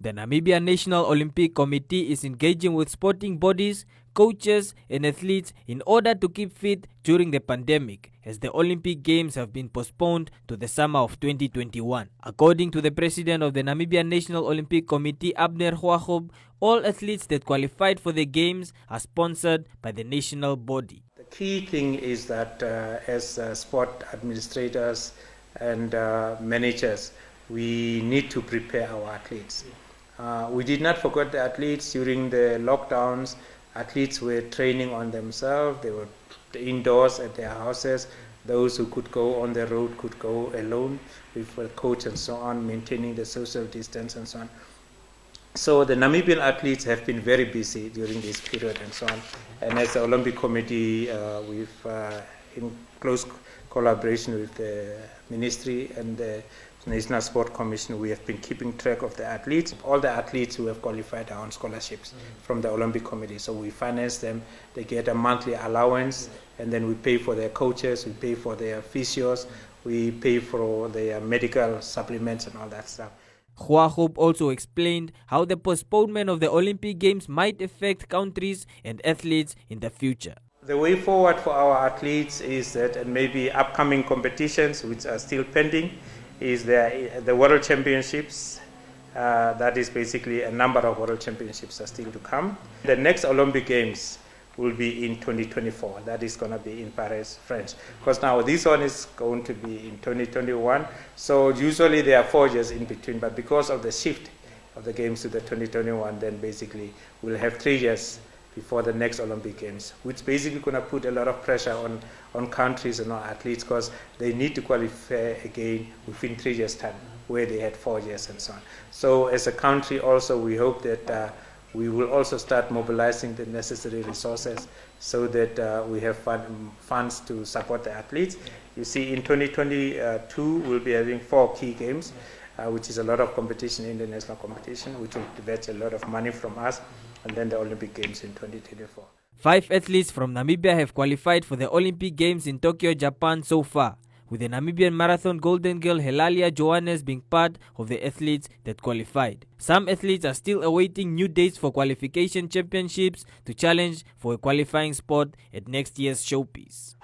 The Namibia National Olympic Committee is engaging with sporting bodies, coaches and athletes in order to keep fit during the pandemic, as the Olympic Games have been postponed to the summer of 2021. According to the president of the Namibia National Olympic Committee, Xoagub, all athletes that qualified for the Games are sponsored by the national body. The key thing is that as sport administrators and managers, we need to prepare our athletes. We did not forget the athletes during the lockdowns. Athletes were training on themselves. They were indoors at their houses. Those who could go on the road could go alone with a coach and so on, maintaining the social distance and so on. So the Namibian athletes have been very busy during this period and so on. And as the Olympic Committee, in close collaboration with the Ministry and the National Sport Commission, we have been keeping track of the athletes. All the athletes who have qualified are on scholarships from the Olympic Committee. So we finance them. They get a monthly allowance, and then we pay for their coaches, we pay for their physios, we pay for their medical supplements and all that stuff. Xoagub also explained how the postponement of the Olympic Games might affect countries and athletes in the future. The way forward for our athletes is that, and maybe upcoming competitions which are still pending, is the World Championships. That is basically a number of World Championships are still to come. The next Olympic Games will be in 2024. That is going to be in Paris, France. Because now this one is going to be in 2021. So usually there are 4 years in between, but because of the shift of the Games to the 2021, then basically we'll have 3 years before the next Olympic Games, which basically going to put a lot of pressure on countries and our athletes, because they need to qualify again within 3 years' time, where they had 4 years and so on. So as a country also, we hope that we will also start mobilizing the necessary resources so that we have funds to support the athletes. You see, in 2022, we'll be having 4 key games, which is a lot of competition, international competition, which will fetch a lot of money from us, and then the Olympic Games in 2024. 5 athletes from Namibia have qualified for the Olympic Games in Tokyo, Japan so far, with the Namibian marathon golden girl Helalia Johannes being part of the athletes that qualified. Some athletes are still awaiting new dates for qualification championships to challenge for a qualifying spot at next year's showpiece.